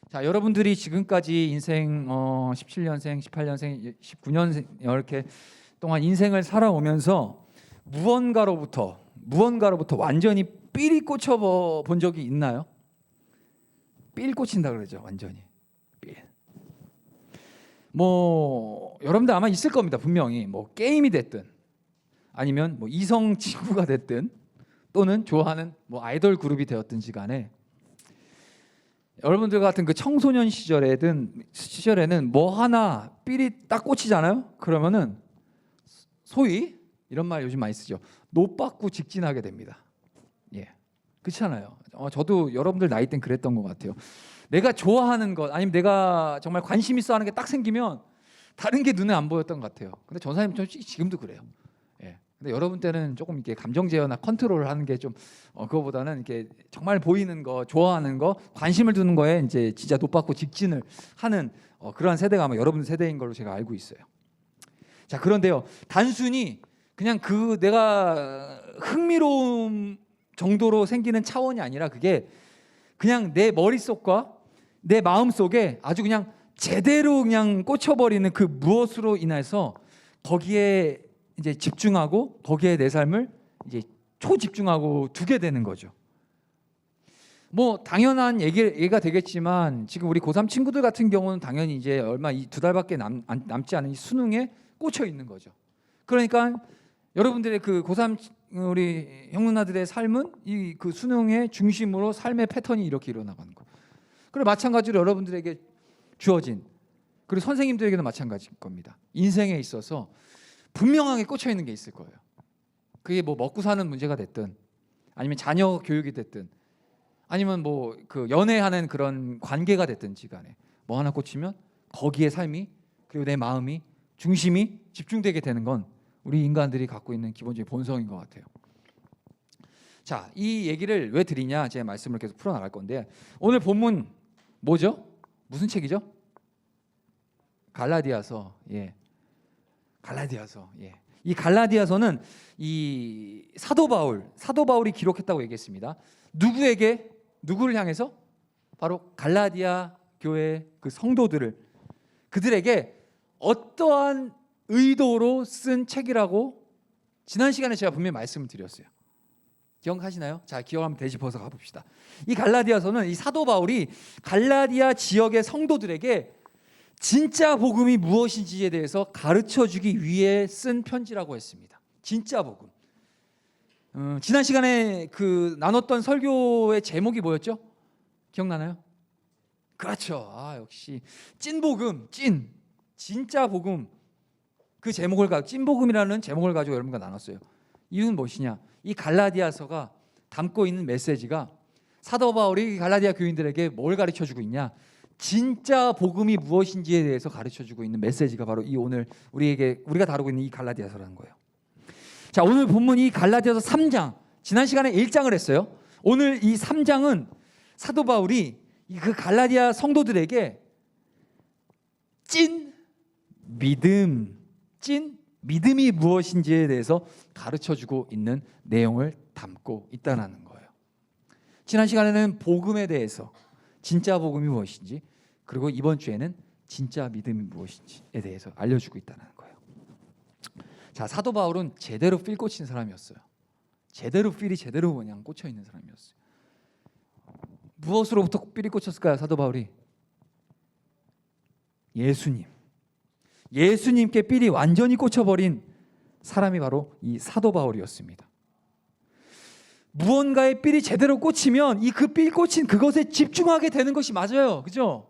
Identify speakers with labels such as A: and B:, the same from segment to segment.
A: 자, 여러분들이 지금까지 인생 17년생, 18년생, 19년생 이렇게 동안 인생을 살아오면서 무언가로부터 완전히 삘이 꽂혀 본 적이 있나요? 삘 꽂힌다 그러죠. 완전히 삘. 뭐 여러분들 아마 있을 겁니다. 분명히 뭐 게임이 됐든 아니면 뭐 이성 친구가 됐든 또는 좋아하는 뭐 아이돌 그룹이 되었든지 간에 여러분들 같은 그 청소년 시절에는 뭐 하나 삘이 딱 꽂히잖아요. 그러면은 소위 이런 말 요즘 많이 쓰죠. 노받고 직진하게 됩니다. 예, 그렇잖아요. 저도 여러분들 나이 땐 그랬던 것 같아요. 내가 좋아하는 것 아니면 내가 정말 관심 있어 하는 게 딱 생기면 다른 게 눈에 안 보였던 것 같아요. 근데 전사님 지금도 그래요. 예. 근데 여러분 때는 조금 이렇게 감정 제어나 컨트롤을 하는 게 좀 그거보다는 이렇게 정말 보이는 거, 좋아하는 거, 관심을 두는 거에 이제 진짜 노받고 직진을 하는 그러한 세대가 아마 여러분 세대인 걸로 제가 알고 있어요. 자, 그런데요, 단순히 그냥 그 내가 흥미로움 정도로 생기는 차원이 아니라 그게 그냥 내 머릿속과 내 마음속에 아주 그냥 제대로 그냥 꽂혀버리는 그 무엇으로 인해서 거기에 이제 집중하고 거기에 내 삶을 이제 초집중하고 두게 되는 거죠. 뭐 당연한 얘기가 되겠지만 지금 우리 고3 친구들 같은 경우는 당연히 이제 얼마 두 달밖에 남지 않은 이 수능에 꽂혀 있는 거죠. 그러니까 여러분들의 그 고3 우리 형 누나들의 삶은 이 그 수능의 중심으로 삶의 패턴이 이렇게 일어나가는 거예요. 그리고 마찬가지로 여러분들에게 주어진 그리고 선생님들에게도 마찬가지일 겁니다. 인생에 있어서 분명하게 꽂혀 있는 게 있을 거예요. 그게 뭐 먹고 사는 문제가 됐든 아니면 자녀 교육이 됐든 아니면 뭐 그 연애하는 그런 관계가 됐든지 간에 뭐 하나 꽂히면 거기에 삶이 그리고 내 마음이 중심이 집중되게 되는 건 우리 인간들이 갖고 있는 기본적인 본성인 것 같아요. 자, 이 얘기를 왜 드리냐 제 말씀을 계속 풀어나갈 건데 오늘 본문 뭐죠? 무슨 책이죠? 갈라디아서. 예, 갈라디아서. 예. 이 갈라디아서는 이 사도 바울이 기록했다고 얘기했습니다. 누구를 향해서? 바로 갈라디아 교회 그 성도들을 그들에게 어떠한 의도로 쓴 책이라고 지난 시간에 제가 분명히 말씀을 드렸어요. 기억하시나요? 자, 기억 한번 되짚어서 가봅시다. 이 갈라디아서는 이 사도 바울이 갈라디아 지역의 성도들에게 진짜 복음이 무엇인지에 대해서 가르쳐주기 위해 쓴 편지라고 했습니다. 진짜 복음. 지난 시간에 그 나눴던 설교의 제목이 뭐였죠? 기억나나요? 그렇죠. 역시 찐복음, 진짜 복음. 그 제목을 찐복음이라는 제목을 가지고 여러분과 나눴어요. 이유는 무엇이냐? 이 갈라디아서가 담고 있는 메시지가 사도 바울이 갈라디아 교인들에게 뭘 가르쳐주고 있냐? 진짜 복음이 무엇인지에 대해서 가르쳐주고 있는 메시지가 바로 이 오늘 우리가 다루고 있는 이 갈라디아서라는 거예요. 자, 오늘 본문이 갈라디아서 3장. 지난 시간에 1장을 했어요. 오늘 이 3장은 사도 바울이 그 갈라디아 성도들에게 찐 믿음이 무엇인지에 대해서 가르쳐주고 있는 내용을 담고 있다는 거예요. 지난 시간에는 복음에 대해서 진짜 복음이 무엇인지 그리고 이번 주에는 진짜 믿음이 무엇인지에 대해서 알려주고 있다는 거예요. 자, 사도 바울은 제대로 필 꽂힌 사람이었어요. 필이 제대로 그냥 꽂혀 있는 사람이었어요. 무엇으로부터 필이 꽂혔을까요? 사도 바울이 예수님께 필이 완전히 꽂혀버린 사람이 바로 이 사도 바울이었습니다. 무언가의 삘이 제대로 꽂히면 이 그 삘 꽂힌 그것에 집중하게 되는 것이 맞아요. 그죠?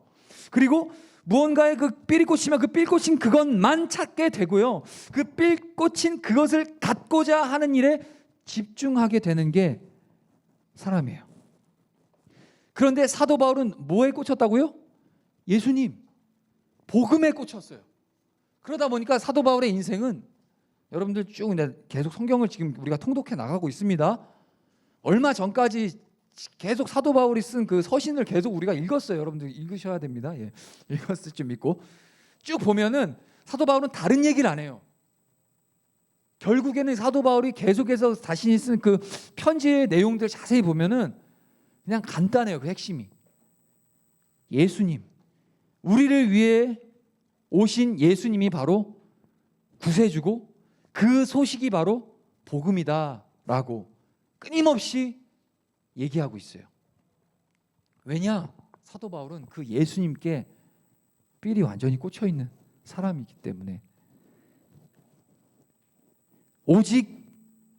A: 그리고 무언가에 그 삘이 꽂히면 그 삘 꽂힌 그것만 찾게 되고요. 그 삘 꽂힌 그것을 갖고자 하는 일에 집중하게 되는 게 사람이에요. 그런데 사도 바울은 뭐에 꽂혔다고요? 예수님, 복음에 꽂혔어요. 그러다 보니까 사도 바울의 인생은 여러분들 쭉 계속 성경을 지금 우리가 통독해 나가고 있습니다. 얼마 전까지 계속 사도 바울이 쓴 그 서신을 계속 우리가 읽었어요. 여러분들 읽으셔야 됩니다. 예, 읽었을 줄 믿고 쭉 보면은 사도 바울은 다른 얘기를 안 해요. 결국에는 사도 바울이 계속해서 자신이 쓴 그 편지의 내용들 자세히 보면은 그냥 간단해요. 그 핵심이 예수님, 우리를 위해 오신 예수님이 바로 구세주고 그 소식이 바로 복음이다라고 끊임없이 얘기하고 있어요. 왜냐? 사도 바울은 그 예수님께 삘이 완전히 꽂혀 있는 사람이기 때문에 오직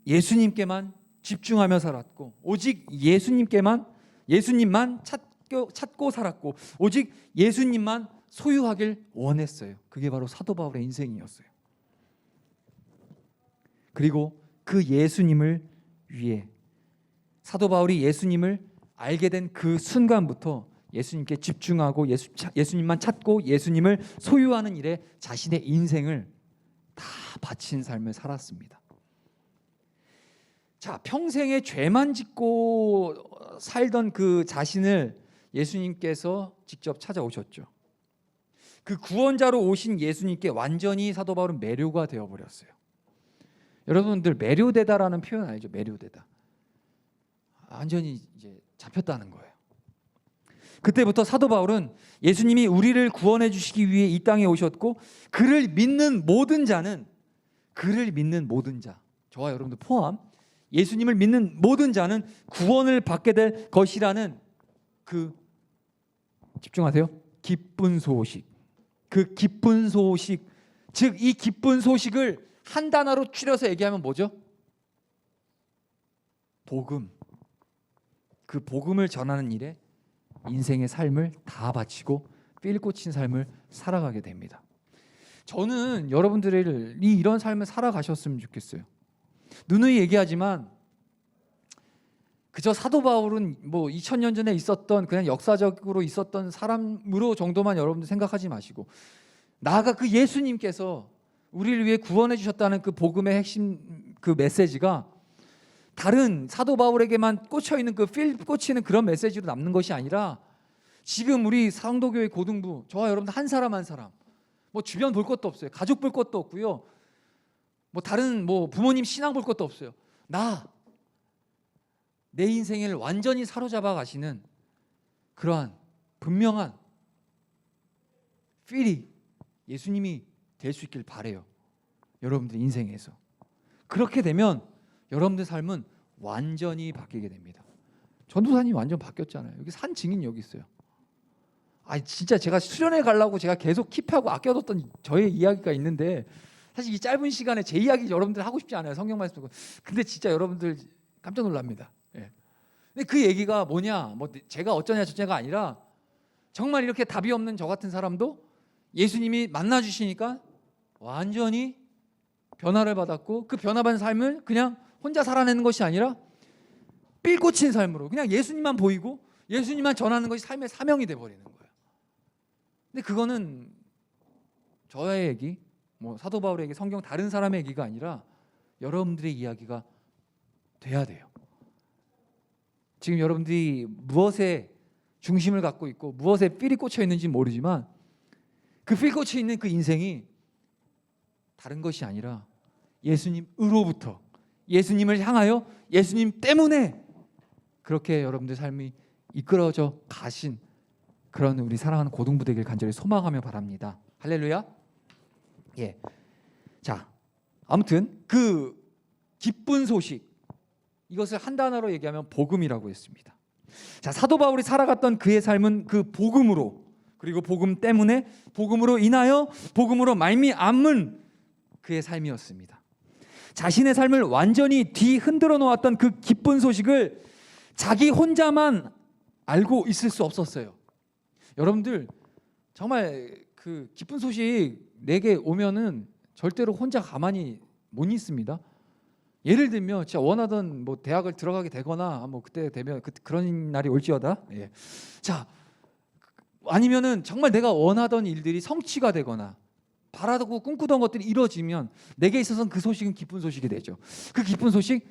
A: 예수님께만 집중하며 살았고, 오직 예수님만 찾고 살았고, 오직 예수님만 소유하길 원했어요. 그게 바로 사도 바울의 인생이었어요. 그리고 그 예수님을 위해 사도 바울이 예수님을 알게 된 그 순간부터 예수님께 집중하고 예수님만 찾고 예수님을 소유하는 일에 자신의 인생을 다 바친 삶을 살았습니다. 자, 평생에 죄만 짓고 살던 그 자신을 예수님께서 직접 찾아오셨죠. 그 구원자로 오신 예수님께 완전히 사도 바울은 매료가 되어버렸어요. 여러분들 매료되다라는 표현 알죠? 매료되다. 완전히 이제 잡혔다는 거예요. 그때부터 사도 바울은 예수님이 우리를 구원해 주시기 위해 이 땅에 오셨고 그를 믿는 모든 자는, 그를 믿는 모든 자, 저와 여러분들 포함 예수님을 믿는 모든 자는 구원을 받게 될 것이라는 그, 집중하세요, 기쁜 소식. 그 기쁜 소식, 즉 이 기쁜 소식을 한 단어로 추려서 얘기하면 뭐죠? 복음. 그 복음을 전하는 일에 인생의 삶을 다 바치고 삘 꽂힌 삶을 살아가게 됩니다. 저는 여러분들이 이런 삶을 살아가셨으면 좋겠어요. 누누이 얘기하지만 그저 사도 바울은 뭐 2000년 전에 있었던 그냥 역사적으로 있었던 사람으로 정도만 여러분들 생각하지 마시고, 나아가 그 예수님께서 우리를 위해 구원해 주셨다는 그 복음의 핵심, 그 메시지가 다른 사도 바울에게만 꽂혀 있는 그 필 꽂히는 그런 메시지로 남는 것이 아니라 지금 우리 성도교회 고등부, 저와 여러분들 한 사람 한 사람, 뭐 주변 볼 것도 없어요. 가족 볼 것도 없고요. 뭐 다른 뭐 부모님 신앙 볼 것도 없어요. 내 인생을 완전히 사로잡아 가시는 그러한 분명한 필이 예수님이 될 수 있길 바래요. 여러분들 인생에서. 그렇게 되면 여러분들 삶은 완전히 바뀌게 됩니다. 전도사님 완전 바뀌었잖아요. 여기 산 증인 여기 있어요. 진짜 제가 수련회 가려고 제가 계속 킵하고 아껴뒀던 저의 이야기가 있는데, 사실 이 짧은 시간에 제 이야기 여러분들 하고 싶지 않아요. 성경 말씀 듣고. 근데 진짜 여러분들 깜짝 놀랍니다. 예. 근데 그 얘기가 뭐냐, 뭐 제가 어쩌냐 저쩌냐가 아니라 정말 이렇게 답이 없는 저 같은 사람도 예수님이 만나 주시니까 완전히 변화를 받았고, 그 변화받은 삶을 그냥 혼자 살아내는 것이 아니라 삘 꽂힌 삶으로 그냥 예수님만 보이고 예수님만 전하는 것이 삶의 사명이 돼버리는 거예요. 근데 그거는 저의 얘기, 뭐 사도 바울의 얘기, 성경 다른 사람의 얘기가 아니라 여러분들의 이야기가 돼야 돼요. 지금 여러분들이 무엇에 중심을 갖고 있고 무엇에 삘이 꽂혀 있는지 모르지만 그 삘 꽂혀 있는 그 인생이 다른 것이 아니라 예수님으로부터, 예수님을 향하여 예수님 때문에 그렇게 여러분들 삶이 이끌어져 가신 그런 우리 사랑하는 고등부 되길 간절히 소망하며 바랍니다. 할렐루야. 예. 자, 아무튼 그 기쁜 소식, 이것을 한 단어로 얘기하면 복음이라고 했습니다. 자, 사도 바울이 살아갔던 그의 삶은 그 복음으로, 그리고 복음 때문에, 복음으로 인하여, 복음으로 말미암은 그의 삶이었습니다. 자신의 삶을 완전히 뒤흔들어 놓았던 그 기쁜 소식을 자기 혼자만 알고 있을 수 없었어요. 여러분들 정말 그 기쁜 소식 내게 오면은 절대로 혼자 가만히 못 있습니다. 예를 들면 진짜 원하던 뭐 대학을 들어가게 되거나 뭐 그때 되면 그런 날이 올지어다. 예. 자, 아니면은 정말 내가 원하던 일들이 성취가 되거나 바라고 꿈꾸던 것들이 이루어지면 내게 있어서는 그 소식은 기쁜 소식이 되죠. 그 기쁜 소식,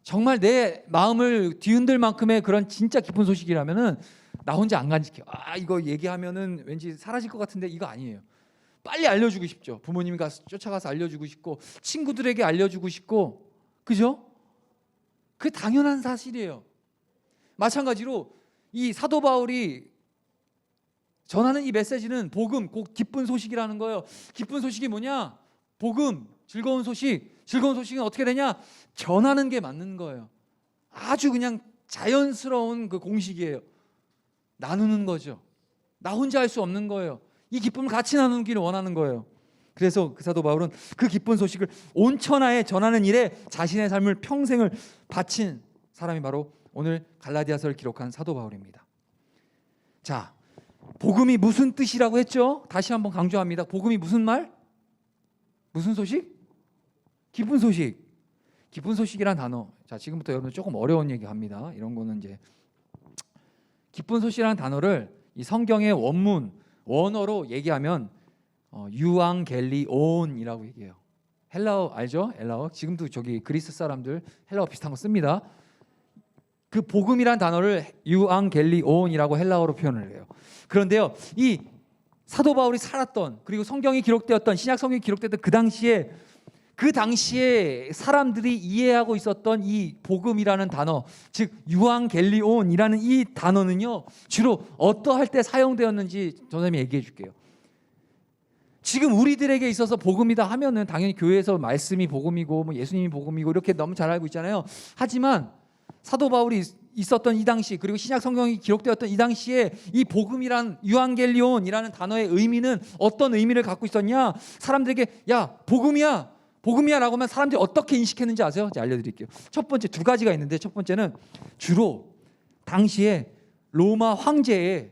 A: 정말 내 마음을 뒤흔들 만큼의 그런 진짜 기쁜 소식이라면은 나 혼자 안 간직해요. 이거 얘기하면은 왠지 사라질 것 같은데 이거 아니에요. 빨리 알려주고 싶죠. 부모님이 쫓아가서 알려주고 싶고, 친구들에게 알려주고 싶고, 그죠? 그게 당연한 사실이에요. 마찬가지로 이 사도 바울이 전하는 이 메시지는 복음, 곧 기쁜 소식이라는 거예요. 기쁜 소식이 뭐냐? 복음, 즐거운 소식. 즐거운 소식은 어떻게 되냐? 전하는 게 맞는 거예요. 아주 그냥 자연스러운 그 공식이에요. 나누는 거죠. 나 혼자 할 수 없는 거예요. 이 기쁨을 같이 나누기를 원하는 거예요. 그래서 그 사도 바울은 그 기쁜 소식을 온 천하에 전하는 일에 자신의 삶을 평생을 바친 사람이 바로 오늘 갈라디아서를 기록한 사도 바울입니다. 자, 복음이 무슨 뜻이라고 했죠? 다시 한번 강조합니다. 복음이 무슨 말? 무슨 소식? 기쁜 소식. 기쁜 소식이란 단어. 자, 지금부터 여러분 조금 어려운 얘기 합니다. 이런 거는 이제 기쁜 소식이라는 단어를 이 성경의 원문 원어로 얘기하면 유앙겔리온이라고 얘기해요. 헬라어 알죠? 헬라어. 지금도 저기 그리스 사람들 헬라어 비슷한 거 씁니다. 그 복음이란 단어를 유앙겔리온이라고 헬라어로 표현을 해요. 그런데요, 이 사도 바울이 살았던, 그리고 성경이 기록되었던, 신약 성경이 기록되었던 그 당시에 사람들이 이해하고 있었던 이 복음이라는 단어, 즉 유앙겔리온이라는 이 단어는요, 주로 어떠할 때 사용되었는지 선생님이 얘기해 줄게요. 지금 우리들에게 있어서 복음이다 하면은 당연히 교회에서 말씀이 복음이고 뭐 예수님이 복음이고 이렇게 너무 잘 알고 있잖아요. 하지만 사도 바울이 있었던 이 당시, 그리고 신약 성경이 기록되었던 이 당시에 이 복음이란 유앙겔리온이라는 단어의 의미는 어떤 의미를 갖고 있었냐? 사람들에게 야 복음이야 라고 하면 사람들이 어떻게 인식했는지 아세요? 제가 알려드릴게요. 첫 번째, 두 가지가 있는데, 첫 번째는 주로 당시에 로마 황제의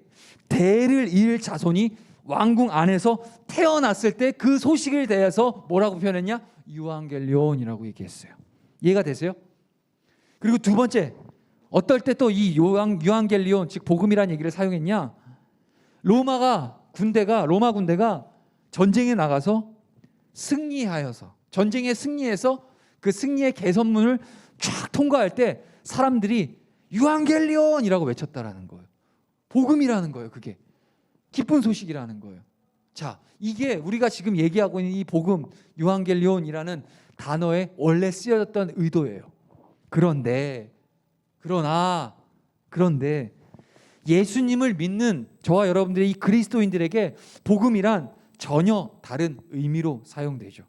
A: 대를 이을 자손이 왕궁 안에서 태어났을 때 그 소식을 대해서 뭐라고 표현했냐? 유앙겔리온이라고 얘기했어요. 이해가 되세요? 그리고 두 번째, 어떨 때 또 이 유앙겔리온, 즉 복음이라는 얘기를 사용했냐? 로마 군대가 전쟁에 나가서 전쟁에 승리해서 그 승리의 개선문을 쫙 통과할 때 사람들이 유앙겔리온이라고 외쳤다라는 거예요. 복음이라는 거예요. 그게 기쁜 소식이라는 거예요. 자, 이게 우리가 지금 얘기하고 있는 이 복음, 유앙겔리온이라는 단어에 원래 쓰여졌던 의도예요. 그런데 예수님을 믿는 저와 여러분들의 이 그리스도인들에게 복음이란 전혀 다른 의미로 사용되죠.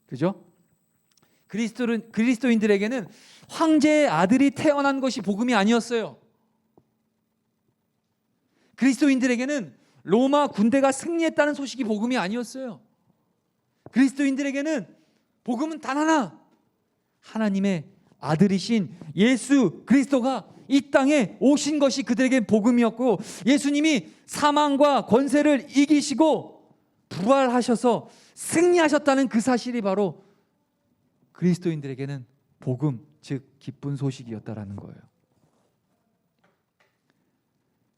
A: 그죠? 그리스도인들에게는 황제의 아들이 태어난 것이 복음이 아니었어요. 그리스도인들에게는 로마 군대가 승리했다는 소식이 복음이 아니었어요. 그리스도인들에게는 복음은 단 하나, 하나님의 아들이신 예수 그리스도가 이 땅에 오신 것이 그들에게 복음이었고, 예수님이 사망과 권세를 이기시고 부활하셔서 승리하셨다는 그 사실이 바로 그리스도인들에게는 복음, 즉 기쁜 소식이었다라는 거예요.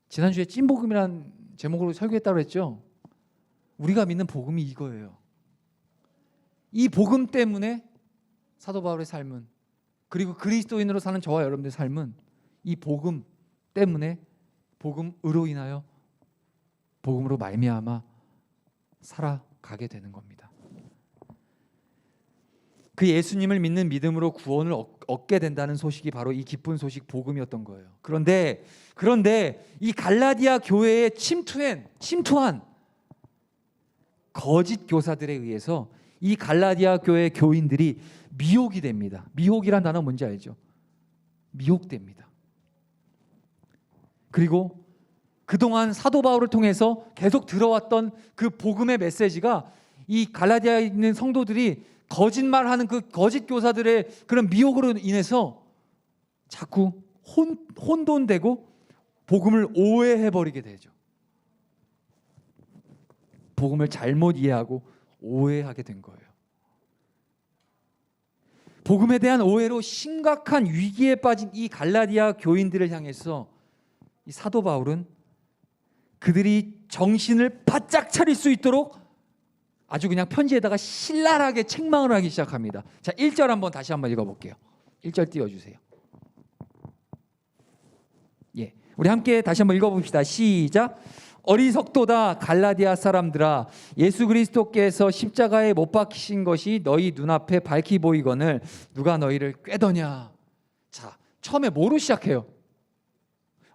A: 지난주에 찐복음이란 제목으로 설교했다고 했죠. 우리가 믿는 복음이 이거예요. 이 복음 때문에 사도 바울의 삶은, 그리고 그리스도인으로 사는 저와 여러분들의 삶은 이 복음 때문에, 복음으로 인하여, 복음으로 말미암아 살아가게 되는 겁니다. 그 예수님을 믿는 믿음으로 구원을 얻게 된다는 소식이 바로 이 기쁜 소식 복음이었던 거예요. 그런데 이 갈라디아 교회에 침투한 거짓 교사들에 의해서 이 갈라디아 교회 교인들이 미혹이 됩니다. 미혹이란 단어 뭔지 알죠? 미혹됩니다. 그리고 그동안 사도 바울을 통해서 계속 들어왔던 그 복음의 메시지가 이 갈라디아에 있는 성도들이 거짓말하는 그 거짓 교사들의 그런 미혹으로 인해서 자꾸 혼돈되고 복음을 오해해버리게 되죠. 복음을 잘못 이해하고 오해하게 된 거예요. 복음에 대한 오해로 심각한 위기에 빠진 이 갈라디아 교인들을 향해서 이 사도 바울은 그들이 정신을 바짝 차릴 수 있도록 아주 그냥 편지에다가 신랄하게 책망을 하기 시작합니다. 자, 1절 다시 한번 읽어볼게요. 1절 띄워주세요. 예, 우리 함께 다시 한번 읽어봅시다. 시작. 어리석도다 갈라디아 사람들아, 예수 그리스도께서 십자가에 못 박히신 것이 너희 눈앞에 밝히 보이거늘 누가 너희를 꾀더냐. 자, 처음에 뭐로 시작해요?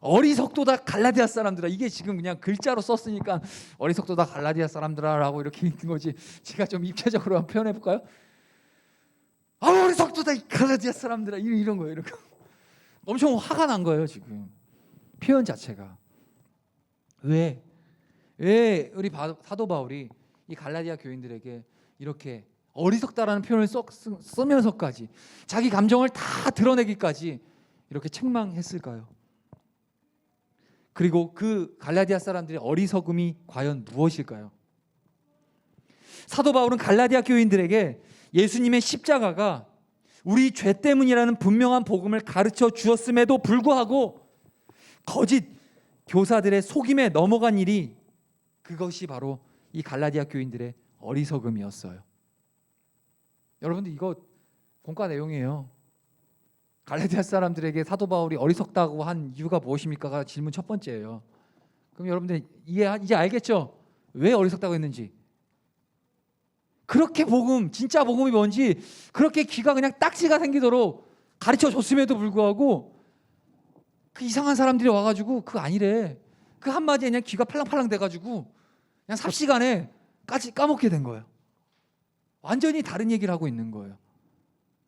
A: 어리석도다 갈라디아 사람들아. 이게 지금 그냥 글자로 썼으니까 어리석도다 갈라디아 사람들아라고 이렇게 읽는 거지. 제가 좀 입체적으로 한번 표현해 볼까요? 어리석도다 이 갈라디아 사람들아, 이런 거예요. 이런 거. 엄청 화가 난 거예요 지금 표현 자체가. 왜 우리 사도 바울이 이 갈라디아 교인들에게 이렇게 어리석다라는 표현을 쓰면서까지 자기 감정을 다 드러내기까지 이렇게 책망했을까요? 그리고 그 갈라디아 사람들의 어리석음이 과연 무엇일까요? 사도 바울은 갈라디아 교인들에게 예수님의 십자가가 우리 죄 때문이라는 분명한 복음을 가르쳐 주었음에도 불구하고 거짓 교사들의 속임에 넘어간 일이, 그것이 바로 이 갈라디아 교인들의 어리석음이었어요. 여러분들 이거 본과 내용이에요. 갈라디아 사람들에게 사도 바울이 어리석다고 한 이유가 무엇입니까가 질문 첫 번째예요. 그럼 여러분들 이제 알겠죠? 왜 어리석다고 했는지. 그렇게 진짜 복음이 뭔지 그렇게 귀가 그냥 딱지가 생기도록 가르쳐 줬음에도 불구하고 그 이상한 사람들이 와가지고 그거 아니래. 그 한마디에 그냥 귀가 팔랑팔랑 돼가지고 그냥 삽시간에 까먹게 된 거예요. 완전히 다른 얘기를 하고 있는 거예요.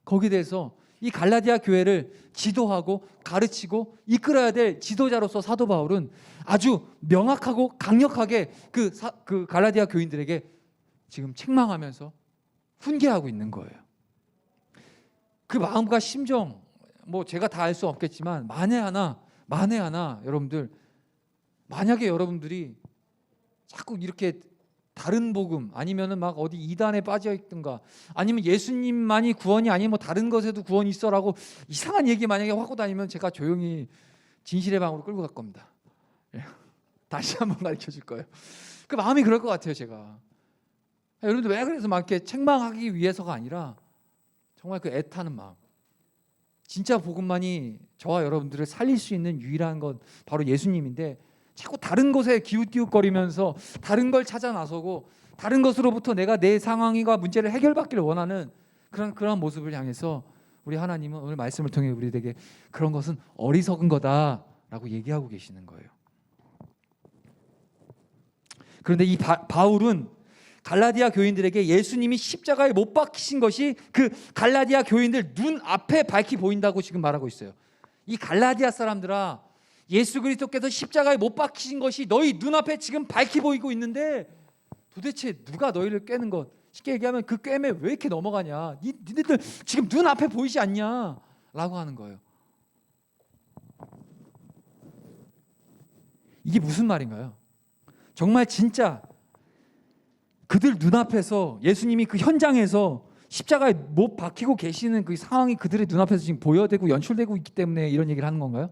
A: 거기에 대해서 이 갈라디아 교회를 지도하고 가르치고 이끌어야 될 지도자로서 사도 바울은 아주 명확하고 강력하게 그 갈라디아 교인들에게 지금 책망하면서 훈계하고 있는 거예요. 그 마음과 심정 제가 다 알 수 없겠지만 만에 하나 여러분들, 만약에 여러분들이 자꾸 이렇게 다른 복음 아니면은 막 어디 이단에 빠져 있든가 아니면 예수님만이 구원이 아니면 다른 것에도 구원이 있어라고 이상한 얘기 만약에 하고 다니면 제가 조용히 진실의 방으로 끌고 갈 겁니다. 다시 한번 가르쳐 줄 거예요. 그 마음이 그럴 것 같아요, 제가. 여러분들 왜 그래서 막 이렇게 책망하기 위해서가 아니라 정말 그 애타는 마음. 진짜 복음만이 저와 여러분들을 살릴 수 있는 유일한 건 바로 예수님인데 자꾸 다른 것에 기웃기웃거리면서 다른 걸 찾아 나서고 다른 것으로부터 내가 내 상황과 문제를 해결받기를 원하는 그런 모습을 향해서 우리 하나님은 오늘 말씀을 통해 우리에게 그런 것은 어리석은 거다라고 얘기하고 계시는 거예요. 그런데 이 바울은 갈라디아 교인들에게 예수님이 십자가에 못 박히신 것이 그 갈라디아 교인들 눈 앞에 밝히 보인다고 지금 말하고 있어요. 이 갈라디아 사람들아, 예수 그리스도께서 십자가에 못 박히신 것이 너희 눈앞에 지금 밝히 보이고 있는데 도대체 누가 너희를 꿰는 것, 쉽게 얘기하면 그 꿰매 왜 이렇게 넘어가냐, 니네들 지금 눈앞에 보이지 않냐 라고 하는 거예요. 이게 무슨 말인가요? 정말 진짜 그들 눈앞에서 예수님이 그 현장에서 십자가에 못 박히고 계시는 그 상황이 그들의 눈앞에서 지금 보여되고 연출되고 있기 때문에 이런 얘기를 하는 건가요?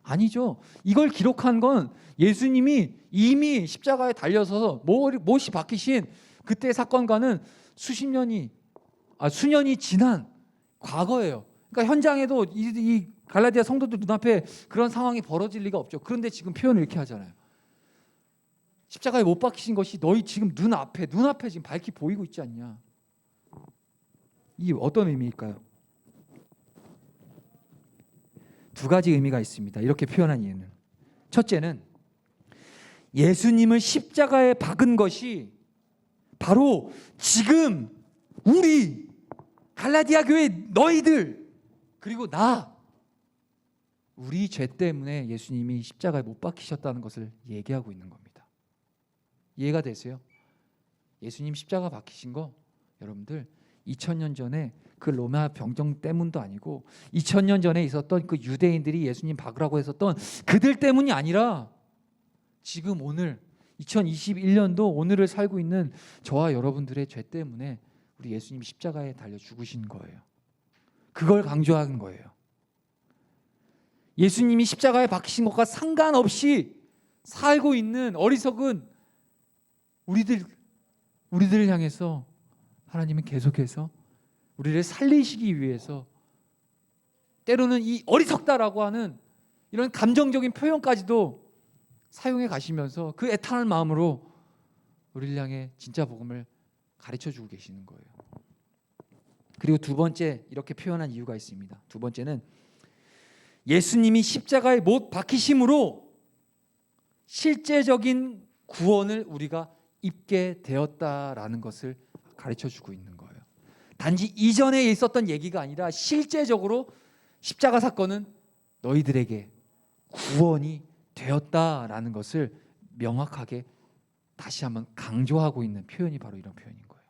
A: 아니죠. 이걸 기록한 건 예수님이 이미 십자가에 달려서 못이 박히신 그때 사건과는 수년이 지난 과거예요. 그러니까 현장에도 이 갈라디아 성도들 눈앞에 그런 상황이 벌어질 리가 없죠. 그런데 지금 표현을 이렇게 하잖아요. 십자가에 못 박히신 것이 너희 지금 눈앞에 지금 밝히 보이고 있지 않냐. 이게 어떤 의미일까요? 두 가지 의미가 있습니다. 이렇게 표현한 이유는, 첫째는 예수님을 십자가에 박은 것이 바로 지금 우리 갈라디아 교회 너희들 그리고 우리 죄 때문에 예수님이 십자가에 못 박히셨다는 것을 얘기하고 있는 겁니다. 이해가 되세요? 예수님 십자가 박히신 거 여러분들 2000년 전에 그 로마 병정 때문도 아니고 2000년 전에 있었던 그 유대인들이 예수님 박으라고 했었던 그들 때문이 아니라 지금 오늘 2021년도 오늘을 살고 있는 저와 여러분들의 죄 때문에 우리 예수님이 십자가에 달려 죽으신 거예요. 그걸 강조하는 거예요. 예수님이 십자가에 박히신 것과 상관없이 살고 있는 어리석은 우리들을 향해서 하나님은 계속해서 우리를 살리시기 위해서 때로는 이 어리석다라고 하는 이런 감정적인 표현까지도 사용해 가시면서 그 애타는 마음으로 우리를 향해 진짜 복음을 가르쳐 주고 계시는 거예요. 그리고 두 번째 이렇게 표현한 이유가 있습니다. 두 번째는 예수님이 십자가에 못 박히심으로 실제적인 구원을 우리가 입게 되었다라는 것을 가르쳐 주고 있는 거예요. 단지 이전에 있었던 얘기가 아니라 실제적으로 십자가 사건은 너희들에게 구원이 되었다라는 것을 명확하게 다시 한번 강조하고 있는 표현이 바로 이런 표현인 거예요.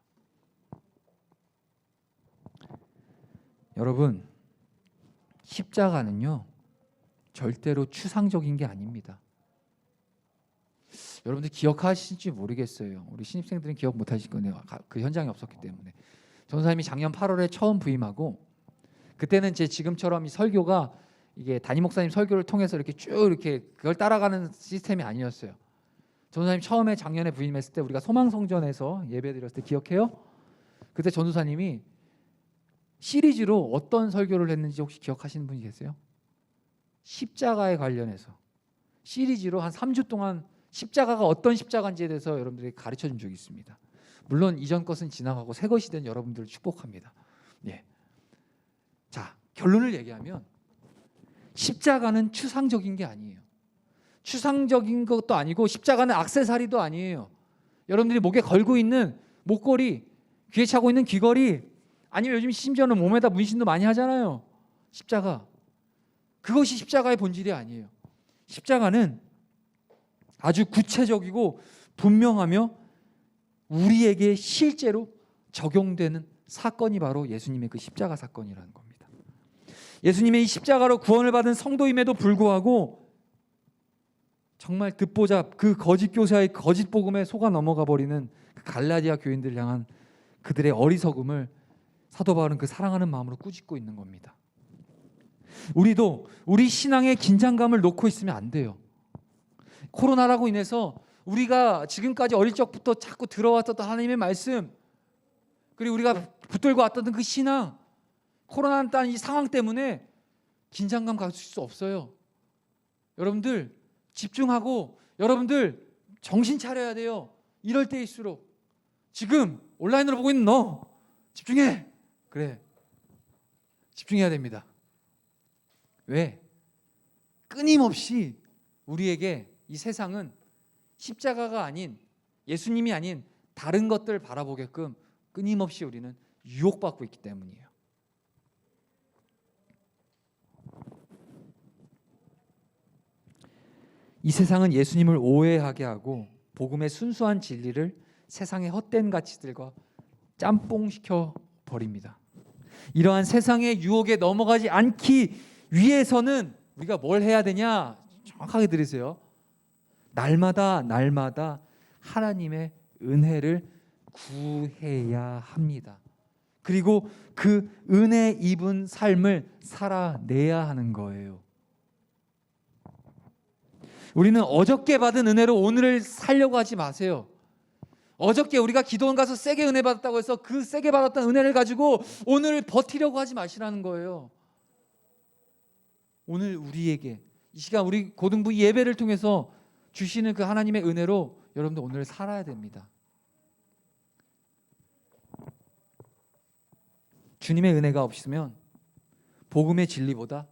A: 여러분, 십자가는요 절대로 추상적인 게 아닙니다. 여러분들 기억하실지 모르겠어요. 우리 신입생들은 기억 못하실 거네요. 그 현장에 없었기 때문에. 전사님이 작년 8월에 처음 부임하고, 그때는 제 지금처럼 이 설교가 이게 담임 목사님 설교를 통해서 이렇게 쭉 이렇게 그걸 따라가는 시스템이 아니었어요. 전도사님 처음에 작년에 부임했을 때 우리가 소망성전에서 예배드렸을 때 기억해요? 그때 전도사님이 시리즈로 어떤 설교를 했는지 혹시 기억하시는 분이 계세요? 십자가에 관련해서 시리즈로 한 3주 동안 십자가가 어떤 십자가인지에 대해서 여러분들에게 가르쳐 준 적이 있습니다. 물론 이전 것은 지나가고 새 것이 된 여러분들을 축복합니다. 예. 자, 결론을 얘기하면 십자가는 추상적인 게 아니에요. 추상적인 것도 아니고 십자가는 액세서리도 아니에요. 여러분들이 목에 걸고 있는 목걸이, 귀에 차고 있는 귀걸이, 아니면 요즘 심지어는 몸에다 문신도 많이 하잖아요. 십자가. 그것이 십자가의 본질이 아니에요. 십자가는 아주 구체적이고 분명하며 우리에게 실제로 적용되는 사건이 바로 예수님의 그 십자가 사건이라는 겁니다. 예수님의 이 십자가로 구원을 받은 성도임에도 불구하고 정말 듣보자 그 거짓 교사의 거짓 복음에 속아 넘어가 버리는 그 갈라디아 교인들을 향한 그들의 어리석음을 사도 바울은 그 사랑하는 마음으로 꾸짖고 있는 겁니다. 우리도 우리 신앙의 긴장감을 놓고 있으면 안 돼요. 코로나라고 인해서 우리가 지금까지 어릴 적부터 자꾸 들어왔던 하나님의 말씀, 그리고 우리가 붙들고 왔던 그 신앙, 코로나라는 이 상황 때문에 긴장감 가질 수 없어요. 여러분들 집중하고 여러분들 정신 차려야 돼요. 이럴 때일수록. 지금 온라인으로 보고 있는 너 집중해. 그래, 집중해야 됩니다. 왜? 끊임없이 우리에게 이 세상은 십자가가 아닌, 예수님이 아닌 다른 것들을 바라보게끔 끊임없이 우리는 유혹받고 있기 때문이에요. 이 세상은 예수님을 오해하게 하고 복음의 순수한 진리를 세상의 헛된 가치들과 짬뽕시켜 버립니다. 이러한 세상의 유혹에 넘어가지 않기 위해서는 우리가 뭘 해야 되냐? 정확하게 들으세요. 날마다 하나님의 은혜를 구해야 합니다. 그리고 그 은혜 입은 삶을 살아내야 하는 거예요. 우리는 어저께 받은 은혜로 오늘을 살려고 하지 마세요. 어저께 우리가 기도원 가서 세게 은혜 받았다고 해서 그 세게 받았던 은혜를 가지고 오늘 버티려고 하지 마시라는 거예요. 오늘 우리에게 이 시간 우리 고등부 예배를 통해서 주시는 그 하나님의 은혜로 여러분들 오늘 살아야 됩니다. 주님의 은혜가 없으면 복음의 진리보다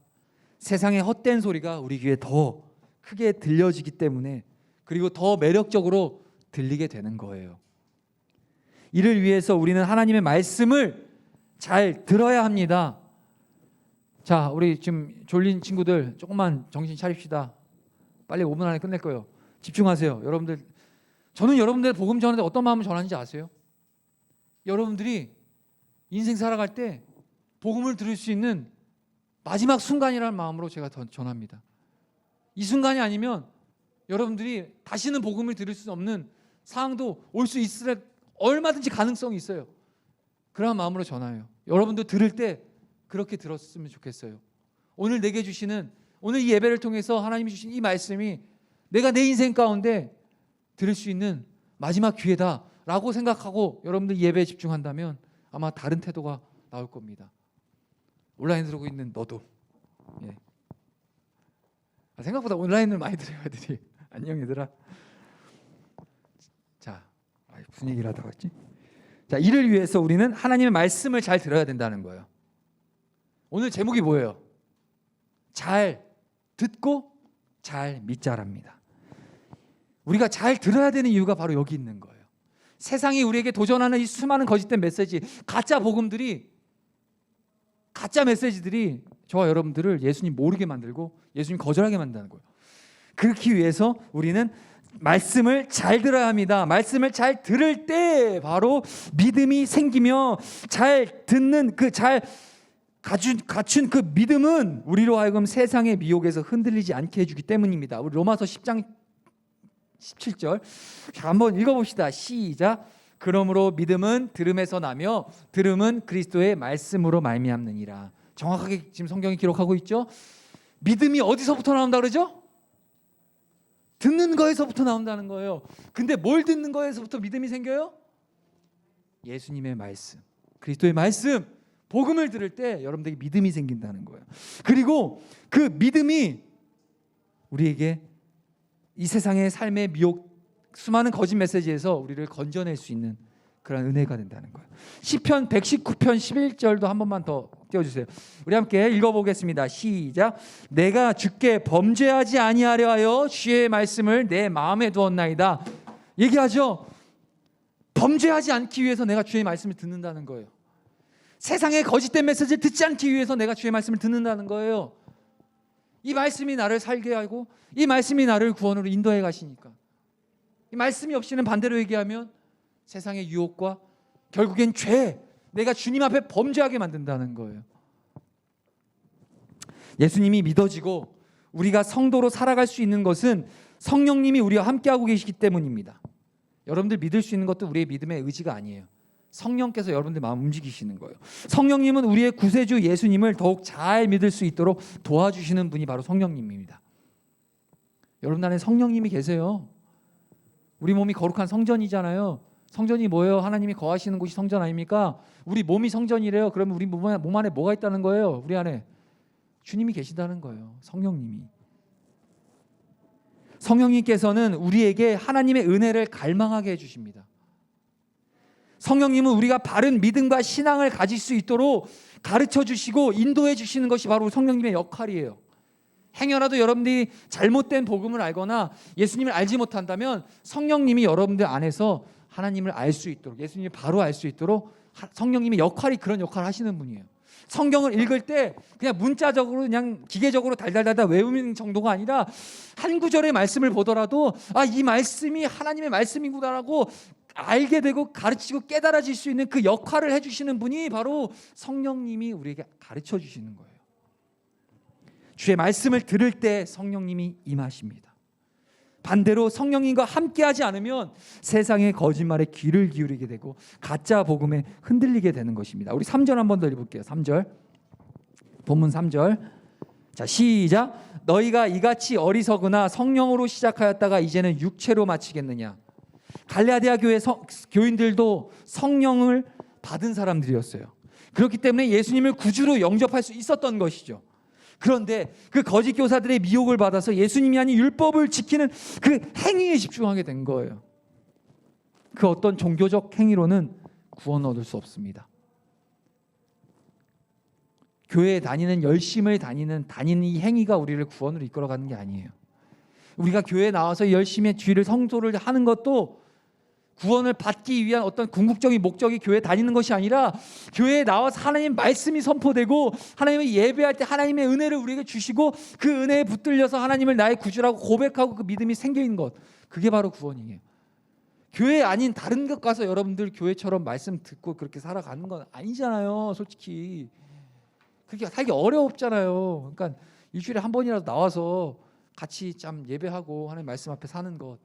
A: 세상의 헛된 소리가 우리 귀에 더 크게 들려지기 때문에, 그리고 더 매력적으로 들리게 되는 거예요. 이를 위해서 우리는 하나님의 말씀을 잘 들어야 합니다. 자, 우리 지금 졸린 친구들 조금만 정신 차립시다. 빨리 5분 안에 끝낼 거예요. 집중하세요. 여러분들, 저는 여러분들 복음 전하는데 어떤 마음을 전하는지 아세요? 여러분들이 인생 살아갈 때 복음을 들을 수 있는 마지막 순간이라는 마음으로 제가 전합니다. 이 순간이 아니면 여러분들이 다시는 복음을 들을 수 없는 상황도 올 수 있을, 얼마든지 가능성이 있어요. 그런 마음으로 전해요. 여러분들 들을 때 그렇게 들었으면 좋겠어요. 오늘 내게 주시는, 오늘 이 예배를 통해서 하나님이 주신 이 말씀이 내가 내 인생 가운데 들을 수 있는 마지막 기회다라고 생각하고 여러분들 예배에 집중한다면 아마 다른 태도가 나올 겁니다. 온라인 들어오고 있는 너도, 예. 생각보다 온라인을 많이 들어요, 애들이. 안녕 얘들아. 자, 무슨 얘기를 하다가 했지? 자, 이를 위해서 우리는 하나님의 말씀을 잘 들어야 된다는 거예요. 오늘 제목이 뭐예요? 잘 듣고 잘 믿자랍니다. 우리가 잘 들어야 되는 이유가 바로 여기 있는 거예요. 세상이 우리에게 도전하는 이 수많은 거짓된 메시지, 가짜 복음들이, 가짜 메시지들이 저와 여러분들을 예수님 모르게 만들고 예수님 거절하게 만드는 거예요. 그렇기 위해서 우리는 말씀을 잘 들어야 합니다. 말씀을 잘 들을 때 바로 믿음이 생기며 잘 듣는 잘 갖춘 그 믿음은 우리로 하여금 세상의 미혹에서 흔들리지 않게 해주기 때문입니다. 우리 로마서 10장 17절 한번 읽어봅시다. 시작. 그러므로 믿음은 들음에서 나며 들음은 그리스도의 말씀으로 말미암느니라. 정확하게 지금 성경이 기록하고 있죠. 믿음이 어디서부터 나온다 그러죠? 듣는 거에서부터 나온다는 거예요. 근데 뭘 듣는 거에서부터 믿음이 생겨요? 예수님의 말씀, 그리스도의 말씀, 복음을 들을 때 여러분들에게 믿음이 생긴다는 거예요. 그리고 그 믿음이 우리에게 이 세상의 삶의 미혹, 수많은 거짓 메시지에서 우리를 건져낼 수 있는 그런 은혜가 된다는 거예요. 시편 119편 11절도 한 번만 더 띄워주세요. 우리 함께 읽어보겠습니다. 시작. 내가 주께 범죄하지 아니하려 하여 주의 말씀을 내 마음에 두었나이다. 얘기하죠. 범죄하지 않기 위해서 내가 주의 말씀을 듣는다는 거예요. 세상의 거짓된 메시지를 듣지 않기 위해서 내가 주의 말씀을 듣는다는 거예요. 이 말씀이 나를 살게 하고 이 말씀이 나를 구원으로 인도해 가시니까. 이 말씀이 없이는 반대로 얘기하면 세상의 유혹과 결국엔 죄, 내가 주님 앞에 범죄하게 만든다는 거예요. 예수님이 믿어지고 우리가 성도로 살아갈 수 있는 것은 성령님이 우리와 함께하고 계시기 때문입니다. 여러분들 믿을 수 있는 것도 우리의 믿음의 의지가 아니에요. 성령께서 여러분들 마음 움직이시는 거예요. 성령님은 우리의 구세주 예수님을 더욱 잘 믿을 수 있도록 도와주시는 분이 바로 성령님입니다. 여러분 안에 성령님이 계세요. 우리 몸이 거룩한 성전이잖아요. 성전이 뭐예요? 하나님이 거하시는 곳이 성전 아닙니까? 우리 몸이 성전이래요. 그러면 우리 몸 안에 뭐가 있다는 거예요? 우리 안에 주님이 계시다는 거예요. 성령님이. 성령님께서는 우리에게 하나님의 은혜를 갈망하게 해주십니다. 성령님은 우리가 바른 믿음과 신앙을 가질 수 있도록 가르쳐 주시고 인도해 주시는 것이 바로 성령님의 역할이에요. 행여라도 여러분들이 잘못된 복음을 알거나 예수님을 알지 못한다면 성령님이 여러분들 안에서 하나님을 알 수 있도록, 예수님을 바로 알 수 있도록 성령님의 역할이 그런 역할을 하시는 분이에요. 성경을 읽을 때 그냥 문자적으로 그냥 기계적으로 달달달달 외우는 정도가 아니라 한 구절의 말씀을 보더라도 이 말씀이 하나님의 말씀이구나라고 알게 되고 가르치고 깨달아질 수 있는 그 역할을 해주시는 분이 바로 성령님이 우리에게 가르쳐 주시는 거예요. 주의 말씀을 들을 때 성령님이 임하십니다. 반대로 성령님과 함께하지 않으면 세상의 거짓말에 귀를 기울이게 되고 가짜 복음에 흔들리게 되는 것입니다. 우리 3절 한 번 더 읽어볼게요. 3절 본문 3절 자 시작. 너희가 이같이 어리석으나 성령으로 시작하였다가 이제는 육체로 마치겠느냐. 갈라디아 교회 교인들도 성령을 받은 사람들이었어요. 그렇기 때문에 예수님을 구주로 영접할 수 있었던 것이죠. 그런데 그 거짓 교사들의 미혹을 받아서 예수님이 아닌 율법을 지키는 그 행위에 집중하게 된 거예요. 그 어떤 종교적 행위로는 구원을 얻을 수 없습니다. 교회에 다니는 열심을 다니는 이 행위가 우리를 구원으로 이끌어가는 게 아니에요. 우리가 교회에 나와서 열심히 주일을 성도를 하는 것도 구원을 받기 위한 어떤 궁극적인 목적이 교회에 다니는 것이 아니라 교회에 나와서 하나님 말씀이 선포되고 하나님을 예배할 때 하나님의 은혜를 우리에게 주시고 그 은혜에 붙들려서 하나님을 나의 구주라고 고백하고 그 믿음이 생기는 것, 그게 바로 구원이에요. 교회 아닌 다른 것 가서 여러분들 교회처럼 말씀 듣고 그렇게 살아가는 건 아니잖아요. 솔직히 그게 살기 어렵잖아요. 그러니까 일주일에 한 번이라도 나와서 같이 참 예배하고 하나님 말씀 앞에 사는 것,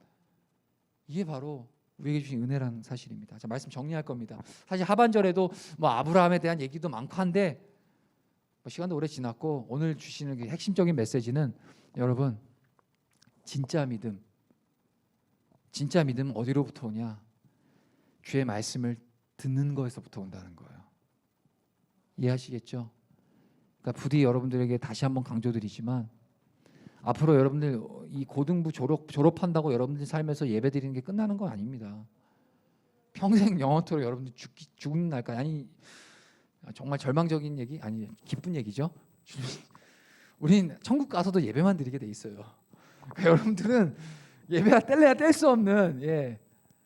A: 이게 바로 우리에게 주신 은혜라는 사실입니다. 자, 말씀 정리할 겁니다. 사실 하반절에도 아브라함에 대한 얘기도 많고 한데 시간도 오래 지났고 오늘 주시는 그 핵심적인 메시지는 여러분 진짜 믿음은 어디로부터 오냐? 주의 말씀을 듣는 거에서부터 온다는 거예요. 이해하시겠죠? 그러니까 부디 여러분들에게 다시 한번 강조드리지만 앞으로 여러분들 이 고등부 졸업한다고 여러분들 삶에서 예배드리는 게 끝나는 건 아닙니다. 평생 영원토록 여러분들 죽는 날까지, 아니 정말 절망적인 얘기, 아니 기쁜 얘기죠. 우린 천국 가서도 예배만 드리게 돼 있어요. 그러니까 여러분들은 예배가 뗄래야 뗄 수 없는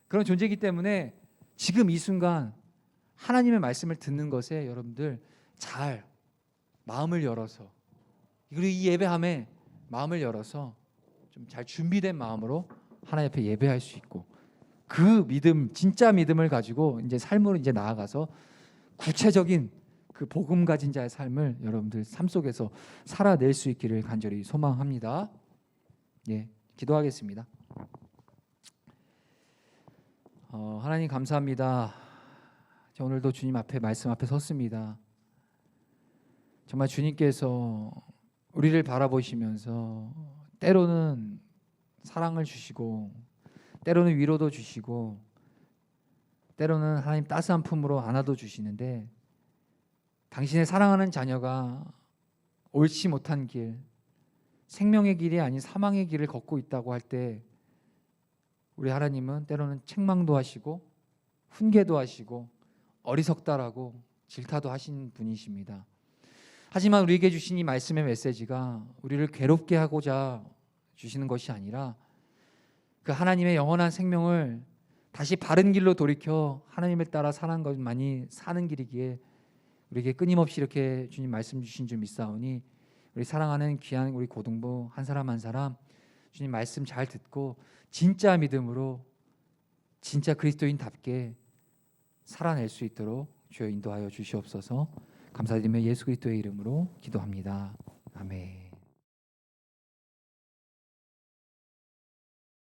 A: 그런 존재이기 때문에 지금 이 순간 하나님의 말씀을 듣는 것에 여러분들 잘 마음을 열어서, 그리고 이 예배함에 마음을 열어서 좀 잘 준비된 마음으로 하나님 앞에 예배할 수 있고, 그 믿음, 진짜 믿음을 가지고 이제 삶으로 이제 나아가서 구체적인 그 복음 가진 자의 삶을 여러분들 삶 속에서 살아낼 수 있기를 간절히 소망합니다. 기도하겠습니다. 하나님 감사합니다. 오늘도 주님 앞에 말씀 앞에 섰습니다. 정말 주님께서 우리를 바라보시면서 때로는 사랑을 주시고, 때로는 위로도 주시고, 때로는 하나님 따스한 품으로 안아도 주시는데, 당신의 사랑하는 자녀가 옳지 못한 길, 생명의 길이 아닌 사망의 길을 걷고 있다고 할 때 우리 하나님은 때로는 책망도 하시고 훈계도 하시고 어리석다라고 질타도 하신 분이십니다. 하지만 우리에게 주신 이 말씀의 메시지가 우리를 괴롭게 하고자 주시는 것이 아니라 그 하나님의 영원한 생명을 다시 바른 길로 돌이켜 하나님을 따라 사는 것만이 사는 길이기에 우리에게 끊임없이 이렇게 주님 말씀 주신 줄 믿사오니, 우리 사랑하는 귀한 우리 고등부 한 사람 한 사람 주님 말씀 잘 듣고 진짜 믿음으로 진짜 그리스도인답게 살아낼 수 있도록 주여 인도하여 주시옵소서. 감사드리며 예수 그리스도의 이름으로 기도합니다. 아멘.